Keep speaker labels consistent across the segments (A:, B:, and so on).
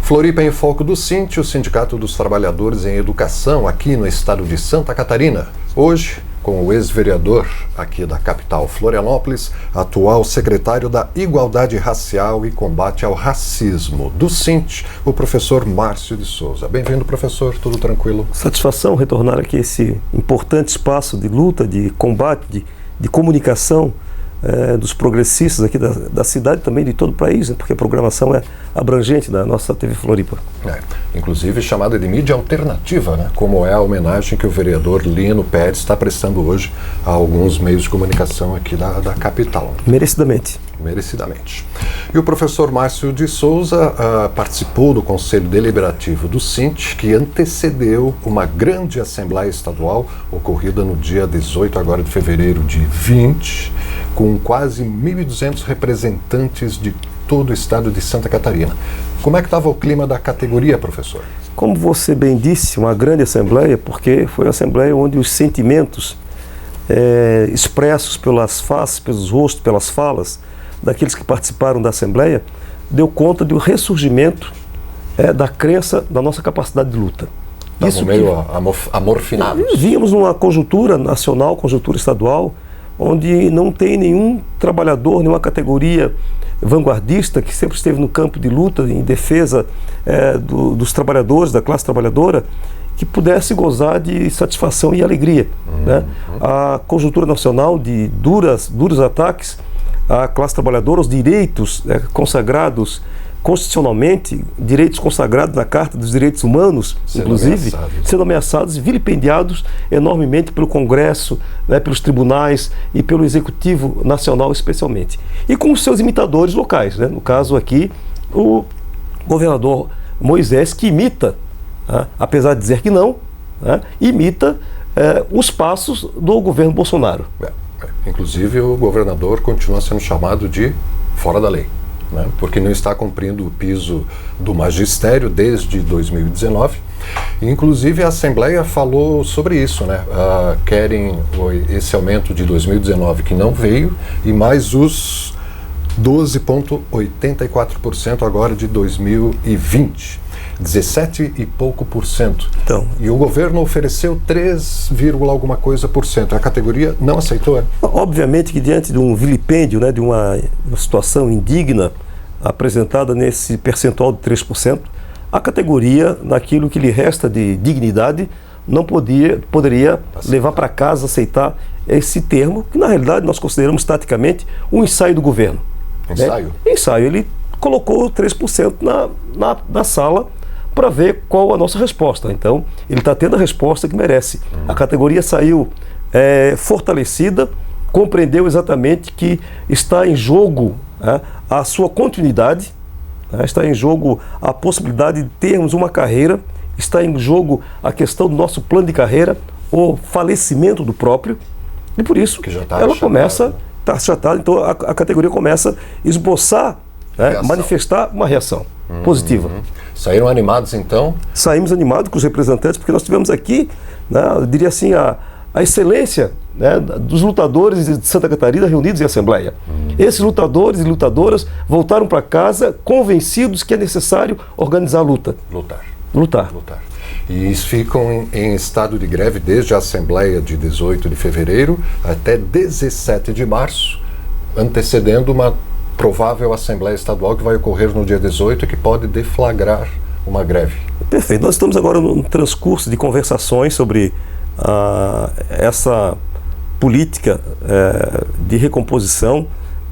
A: Floripa em Foco do SINT, o Sindicato dos Trabalhadores em Educação, aqui no estado de Santa Catarina. Hoje, com o ex-vereador aqui da capital Florianópolis, atual secretário da Igualdade Racial e Combate ao Racismo do SINT, o professor Márcio de Souza. Bem-vindo, professor, tudo tranquilo?
B: Satisfação retornar aqui a esse importante espaço de luta, de combate, de comunicação dos progressistas aqui da cidade, também de todo o país, porque a programação é abrangente da nossa TV Floripa.
A: Inclusive chamada de mídia alternativa, né? Como é a homenagem que o vereador Lino Pérez está prestando hoje a alguns meios de comunicação aqui da capital.
B: Merecidamente.
A: Merecidamente. E o professor Márcio de Souza participou do Conselho Deliberativo do SINT, que antecedeu uma grande Assembleia Estadual ocorrida no dia 18 agora de fevereiro de 20, com quase 1.200 representantes de todo o estado de Santa Catarina. Como é que estava o clima da categoria, professor?
B: Como você bem disse, uma grande assembleia, porque foi a assembleia onde os sentimentos expressos pelas faces, pelos rostos, pelas falas daqueles que participaram da assembleia, deu conta do ressurgimento da crença da nossa capacidade de luta.
A: Estavam meio amorfinados.
B: Víamos numa conjuntura nacional, conjuntura estadual, onde não tem nenhum trabalhador, nenhuma categoria vanguardista que sempre esteve no campo de luta em defesa dos trabalhadores, da classe trabalhadora, que pudesse gozar de satisfação e alegria. Né? A conjuntura nacional de duros ataques à classe trabalhadora, os direitos consagrados constitucionalmente, direitos consagrados na Carta dos Direitos Humanos, inclusive, sendo ameaçados e vilipendiados enormemente pelo Congresso, pelos tribunais e pelo Executivo Nacional especialmente. E com os seus imitadores locais, no caso aqui, o governador Moisés, que imita, apesar de dizer que não, imita os passos do governo Bolsonaro.
A: Inclusive o governador continua sendo chamado de fora da lei. Porque não está cumprindo o piso do magistério desde 2019. Inclusive a Assembleia falou sobre isso, querem esse aumento de 2019 que não veio e mais os 12,84% agora de 2020. 17 e pouco por cento.
B: Então,
A: e o governo ofereceu 3, alguma coisa por cento. A categoria não aceitou?
B: Obviamente que diante de um vilipêndio, de uma situação indigna apresentada nesse percentual de 3%, a categoria, naquilo que lhe resta de dignidade, não poderia levar para casa, aceitar esse termo, que na realidade nós consideramos taticamente um ensaio do governo.
A: Ensaio?
B: Ensaio. Ele colocou 3% na sala para ver qual a nossa resposta. Então, ele está tendo a resposta que merece. A categoria saiu fortalecida, compreendeu exatamente que está em jogo a sua continuidade, está em jogo a possibilidade de termos uma carreira, está em jogo a questão do nosso plano de carreira, o falecimento do próprio, e por isso ela começa, está achatada, então a categoria começa a esboçar, manifestar uma reação positiva.
A: Saíram animados, então?
B: Saímos animados com os representantes, porque nós tivemos aqui, eu diria assim, a excelência dos lutadores de Santa Catarina reunidos em assembleia. Esses lutadores e lutadoras voltaram para casa convencidos que é necessário organizar a luta. Lutar.
A: E eles ficam em estado de greve desde a assembleia de 18 de fevereiro até 17 de março, antecedendo uma provável Assembleia Estadual que vai ocorrer no dia 18 e que pode deflagrar uma greve.
B: Perfeito. Nós estamos agora no transcurso de conversações sobre essa política de recomposição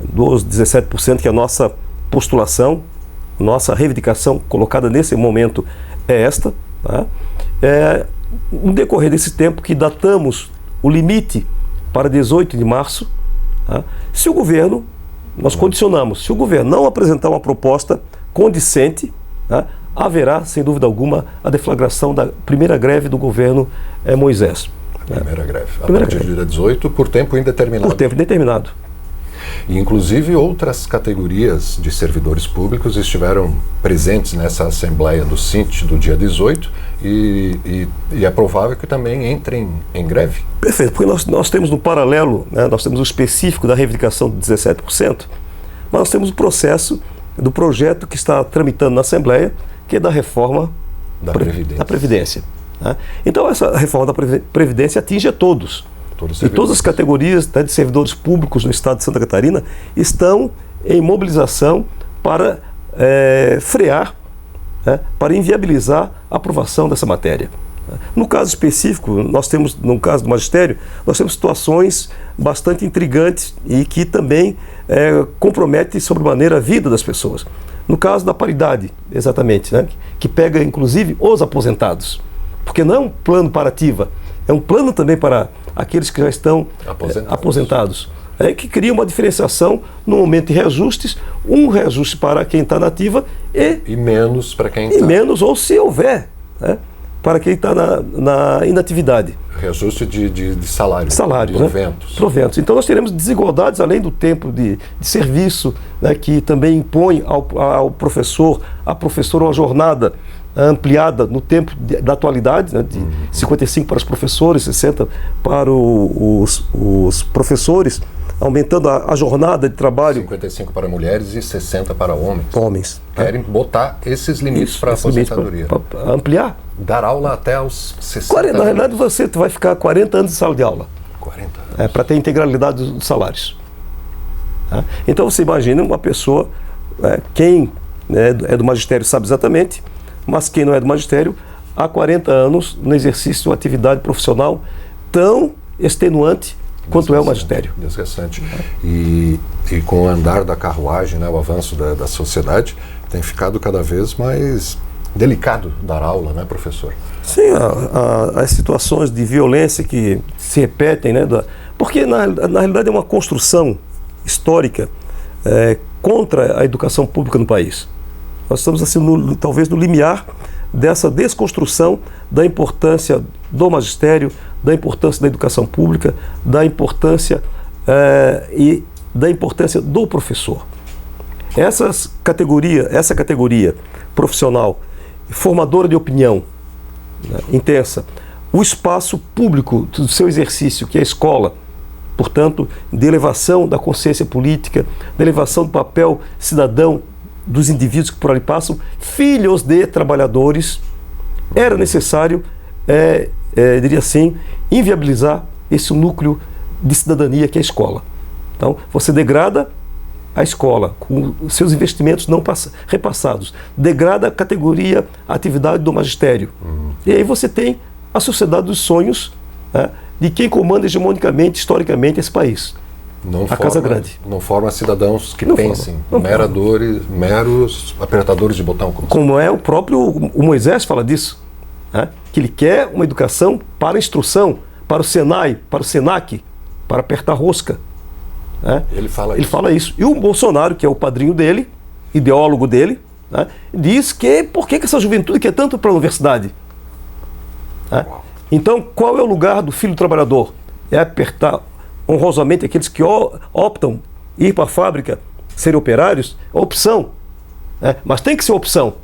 B: dos 17%, que é a nossa postulação, nossa reivindicação colocada nesse momento é esta. No decorrer desse tempo que datamos o limite para 18 de março, se o governo, nós condicionamos, se o governo não apresentar uma proposta condicente, haverá, sem dúvida alguma, a deflagração da primeira greve do governo Moisés.
A: A primeira greve. A partir do dia 18, por tempo indeterminado.
B: Por tempo indeterminado.
A: E, inclusive, outras categorias de servidores públicos estiveram presentes nessa Assembleia do SINT do dia 18 e é provável que também entrem em greve.
B: Perfeito, porque nós temos no paralelo, nós temos o específico da reivindicação de 17%, mas nós temos o processo do projeto que está tramitando na Assembleia, que é da reforma da Previdência. Né? Então, essa reforma da Previdência atinge a todos. E todas as categorias, né, de servidores públicos no estado de Santa Catarina estão em mobilização para frear, né, para inviabilizar a aprovação dessa matéria. No caso específico, no caso do magistério, nós temos situações bastante intrigantes e que também comprometem sobremaneira a vida das pessoas. No caso da paridade, exatamente, né, que pega inclusive os aposentados, porque não é um plano para ativa, é um plano também para aqueles que já estão aposentados, que cria uma diferenciação no momento de reajustes, um reajuste para quem está na ativa e menos para quem está. E menos, ou se houver, né, para quem está na inatividade.
A: Reajuste de salário.
B: Salário, proventos. Então nós teremos desigualdades além do tempo de serviço, né, que também impõe ao professor, à professora, uma jornada ampliada no tempo da atualidade, né, de 55 para os professores, 60 para os professores, aumentando a jornada de trabalho.
A: 55 para mulheres e 60 para homens. Querem
B: Né?
A: botar esses limites para a aposentadoria.
B: Para ampliar.
A: Dar aula até aos 60 anos.
B: Na realidade, você vai ficar 40 anos de sala de aula.
A: 40 anos.
B: Para ter integralidade dos salários. Tá? Então você imagina uma pessoa, quem é do magistério sabe exatamente, mas quem não é do magistério, há 40 anos no exercício de uma atividade profissional tão extenuante quanto é o magistério.
A: Desgastante. E com o andar da carruagem, né, o avanço da sociedade, tem ficado cada vez mais delicado dar aula, né, professor?
B: Sim, as situações de violência que se repetem, né, porque na realidade é uma construção histórica contra a educação pública no país. Nós estamos assim, talvez no limiar dessa desconstrução da importância do magistério, da importância da educação pública, da importância e da importância do professor. Essa categoria profissional, formadora de opinião, né, intensa, o espaço público do seu exercício, que é a escola, portanto, de elevação da consciência política, de elevação do papel cidadão dos indivíduos que por ali passam, filhos de trabalhadores, era necessário, diria assim, inviabilizar esse núcleo de cidadania que é a escola. Então, você degrada a escola com seus investimentos não repassados, degrada a categoria, a atividade do magistério. E aí você tem a sociedade dos sonhos, né, de quem comanda hegemonicamente, historicamente, esse país. Casa Grande.
A: Não forma cidadãos que pensem, meros apertadores de botão.
B: Como é o próprio Moisés fala disso, né? Que ele quer uma educação para a instrução, para o Senai, para o Senac, para apertar rosca. Né? Ele fala isso. E o Bolsonaro, que é o padrinho dele, ideólogo dele, né, diz que por que essa juventude quer tanto para a universidade? Né? Então, qual é o lugar do filho do trabalhador? É apertar honrosamente aqueles que optam ir para a fábrica, serem operários, é opção. Mas tem que ser opção.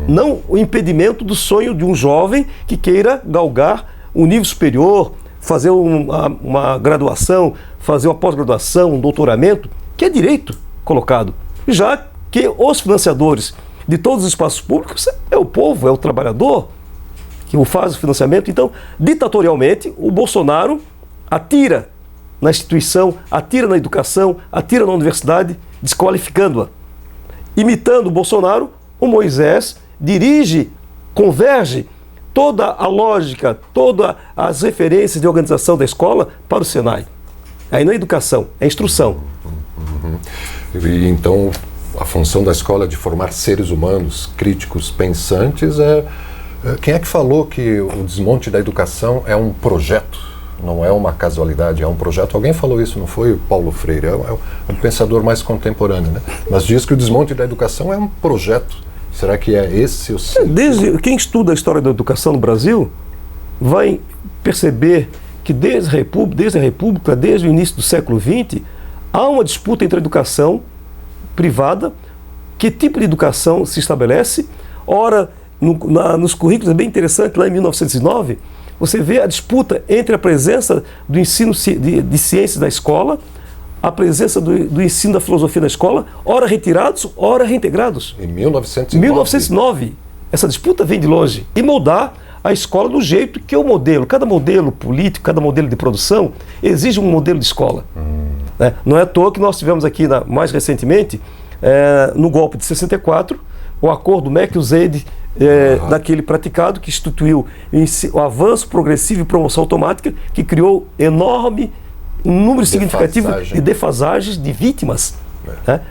B: Não o impedimento do sonho de um jovem que queira galgar um nível superior, fazer uma graduação, fazer uma pós-graduação, um doutoramento, que é direito colocado. Já que os financiadores de todos os espaços públicos é o povo, é o trabalhador que o faz o financiamento. Então, ditatorialmente, o Bolsonaro atira na instituição, atira na educação, atira na universidade, desqualificando-a. Imitando o Bolsonaro, o Moisés dirige, converge toda a lógica, todas as referências de organização da escola para o Senai. Aí não é educação, é instrução.
A: E então, a função da escola é de formar seres humanos críticos, pensantes. Quem é que falou que o desmonte da educação é um projeto? Não é uma casualidade, é um projeto. Alguém falou isso, não foi o Paulo Freire, é um pensador mais contemporâneo, né? Mas diz que o desmonte da educação é um projeto. Será que é esse o sentido?
B: Quem estuda a história da educação no Brasil vai perceber que desde a República, desde o início do século XX, há uma disputa entre a educação privada, que tipo de educação se estabelece. Ora, nos currículos, é bem interessante, lá em 1909, você vê a disputa entre a presença do ensino de ciências da escola, a presença do ensino da filosofia da escola, ora retirados, ora reintegrados.
A: Em 1909.
B: 1909. essa disputa vem de longe, e moldar a escola do jeito que é o modelo. Cada modelo político, cada modelo de produção exige um modelo de escola. Né? Não é à toa que nós tivemos aqui, mais recentemente, no golpe de 64, o acordo MEC-USAID, daquele praticado, que instituiu o avanço progressivo e promoção automática, que criou enorme número significativo de defasagens de vítimas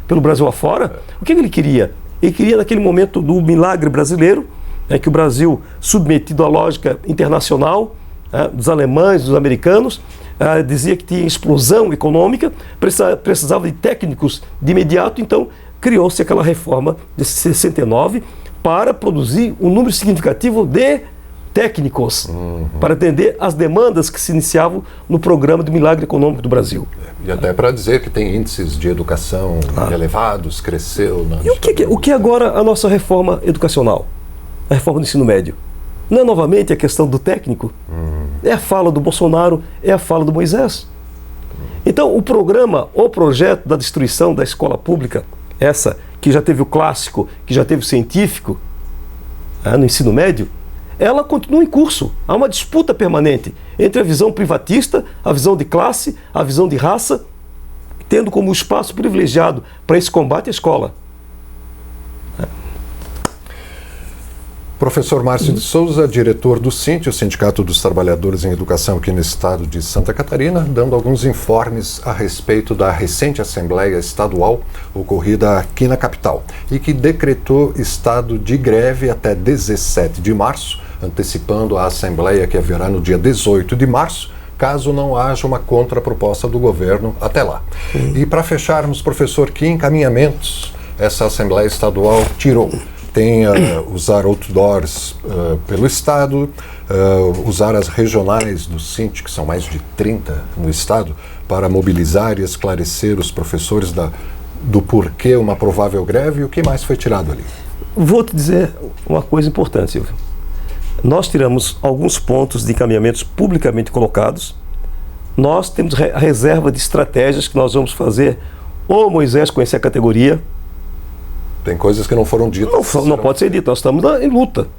B: pelo Brasil afora. O que ele queria? Ele queria, naquele momento do milagre brasileiro, que o Brasil, submetido à lógica internacional dos alemães, dos americanos, dizia que tinha explosão econômica, precisava de técnicos de imediato, então criou-se aquela reforma de 69 para produzir um número significativo de técnicos para atender às demandas que se iniciavam no programa do milagre econômico do Brasil.
A: E até para dizer que tem índices de educação elevados, cresceu.
B: E o que é agora a nossa reforma educacional? A reforma do ensino médio. Não é novamente a questão do técnico? É a fala do Bolsonaro, é a fala do Moisés. Então o projeto da destruição da escola pública, essa que já teve o clássico, que já teve o científico, no ensino médio, ela continua em curso. Há uma disputa permanente entre a visão privatista, a visão de classe, a visão de raça, tendo como espaço privilegiado para esse combate a escola.
A: Professor Márcio de Souza, diretor do SINT, o Sindicato dos Trabalhadores em Educação aqui no estado de Santa Catarina, dando alguns informes a respeito da recente Assembleia Estadual ocorrida aqui na capital e que decretou estado de greve até 17 de março, antecipando a Assembleia que haverá no dia 18 de março, caso não haja uma contraproposta do governo até lá. E para fecharmos, professor, que encaminhamentos essa Assembleia Estadual tirou? Tem usar outdoors pelo estado, usar as regionais do SINT, que são mais de 30 no estado, para mobilizar e esclarecer os professores do porquê uma provável greve, e o que mais foi tirado ali?
B: Vou te dizer uma coisa importante, Silvio. Nós tiramos alguns pontos de encaminhamentos publicamente colocados. Nós temos a reserva de estratégias que nós vamos fazer. O Moisés conhecer a categoria.
A: Tem coisas que não foram ditas.
B: Não pode ser dito. Nós estamos em luta.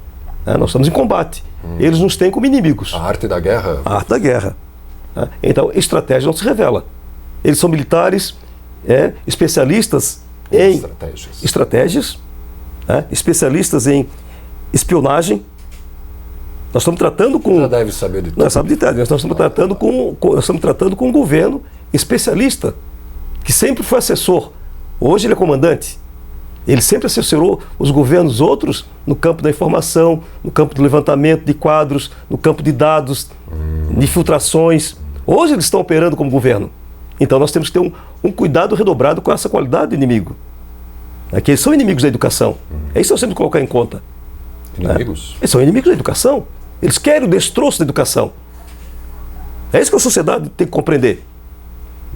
B: Nós estamos em combate. Eles nos têm como inimigos.
A: A arte da guerra?
B: A arte da guerra. Então, estratégia não se revela. Eles são militares, especialistas em estratégias, especialistas em espionagem. Nós estamos tratando com...
A: Já deve saber de tudo.
B: Nós sabemos de tudo. Nós estamos tratando com um governo especialista, que sempre foi assessor. Hoje ele é comandante. Ele sempre assessorou os governos outros no campo da informação, no campo do levantamento de quadros, no campo de dados, de filtrações. Hoje eles estão operando como governo. Então nós temos que ter um cuidado redobrado com essa qualidade do inimigo. Que eles são inimigos da educação. É isso que nós temos que colocar em conta.
A: Inimigos?
B: Eles são inimigos da educação. Eles querem o destroço da educação. É isso que a sociedade tem que compreender.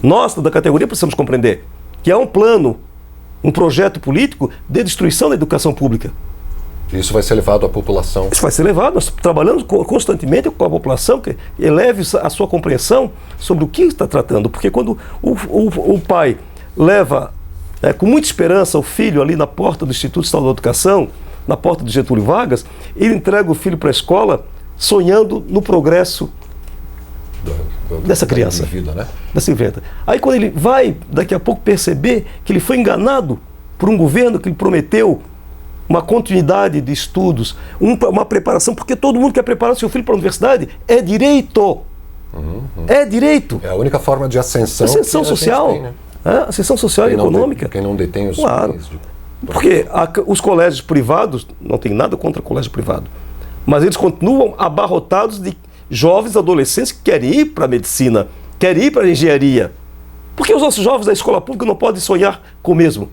B: Nós, da categoria, precisamos compreender que há um plano, um projeto político de destruição da educação pública.
A: Isso vai ser levado à população?
B: Isso vai ser levado. Nós trabalhamos constantemente com a população, que eleve a sua compreensão sobre o que está tratando. Porque quando o pai leva com muita esperança o filho ali na porta do Instituto Estadual de Educação, na porta do Getúlio Vargas, ele entrega o filho para a escola sonhando no progresso dessa criança.
A: Vida, né?
B: Dessa vida. Aí quando ele vai, daqui a pouco, perceber que ele foi enganado por um governo que lhe prometeu uma continuidade de estudos, uma preparação, porque todo mundo quer preparar o seu filho para a universidade, é direito. É direito.
A: É a única forma de ascensão.
B: Ascensão social. Tem, né? Ascensão social e econômica.
A: Quem não detém os
B: bens. Porque os colégios privados, não tem nada contra o colégio privado, mas eles continuam abarrotados de jovens adolescentes que querem ir para a medicina, querem ir para a engenharia. Porque os nossos jovens da escola pública não podem sonhar com o mesmo,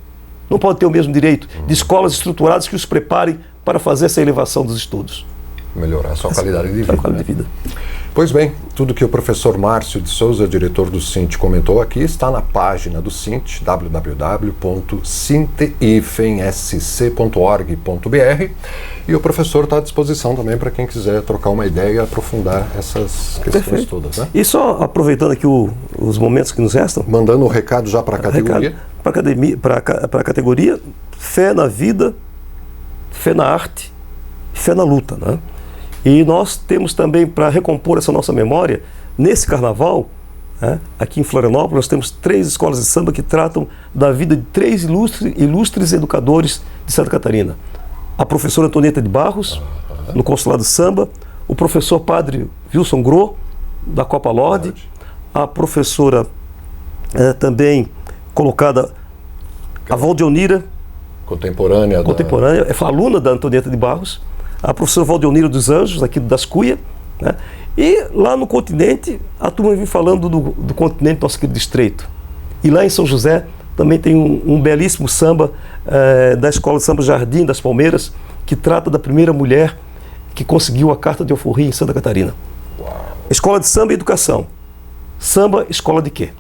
B: não podem ter o mesmo direito de escolas estruturadas que os preparem para fazer essa elevação dos estudos.
A: Melhorar a sua qualidade de vida.
B: Qualidade de vida.
A: Pois bem, tudo que o professor Márcio de Souza, diretor do SINT, comentou aqui está na página do SINT, www.sint-sc.org.br, e o professor está à disposição também para quem quiser trocar uma ideia e aprofundar essas questões todas. Né?
B: E só aproveitando aqui os momentos que nos restam...
A: Mandando um recado já para a categoria.
B: Para a categoria, fé na vida, fé na arte fé na luta, né? E nós temos também, para recompor essa nossa memória, nesse carnaval, né, aqui em Florianópolis, nós temos 3 escolas de samba que tratam da vida de 3 ilustres educadores de Santa Catarina. A professora Antonieta de Barros, no Consulado Samba, o professor padre Wilson Gro, da Copa Lorde, a professora também colocada, a Valdeonira,
A: contemporânea,
B: é aluna da Antonieta de Barros, a professora Valdeonira dos Anjos, aqui das Cuia, né? E lá no continente, a turma vem falando do continente, nosso querido estreito. E lá em São José também tem um belíssimo samba da Escola de Samba Jardim das Palmeiras, que trata da primeira mulher que conseguiu a carta de alforria em Santa Catarina.
A: Uau.
B: Escola de Samba e Educação. Samba, escola de quê?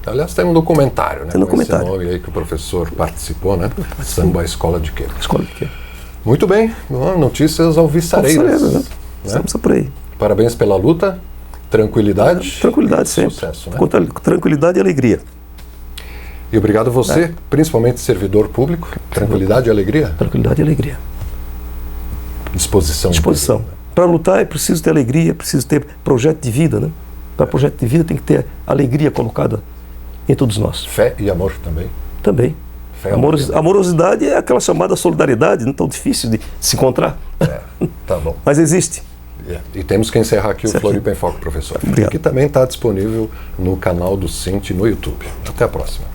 A: Aliás, tem um documentário, né?
B: Tem um documentário.
A: Esse nome aí que o professor participou, né? Samba, escola de quê?
B: Escola de quê?
A: Muito bem. Notícias alvissareiras.
B: Né? Estamos por aí.
A: Parabéns pela luta. Tranquilidade.
B: Tranquilidade sempre.
A: Sucesso, né?
B: Tranquilidade e alegria.
A: E obrigado a você, principalmente servidor público. Tranquilidade e alegria?
B: Tranquilidade e alegria.
A: Disposição.
B: Para lutar é preciso ter alegria, é preciso ter projeto de vida, né? Para projeto de vida tem que ter alegria colocada em todos nós.
A: Fé e amor também.
B: Também.
A: Fé,
B: amorosidade é aquela chamada solidariedade, não tão difícil de se encontrar.
A: Tá bom.
B: Mas existe.
A: E temos que encerrar aqui o Floripa em Foco, professor.
B: Obrigado.
A: Que também está disponível no canal do Sint no YouTube. Até a próxima.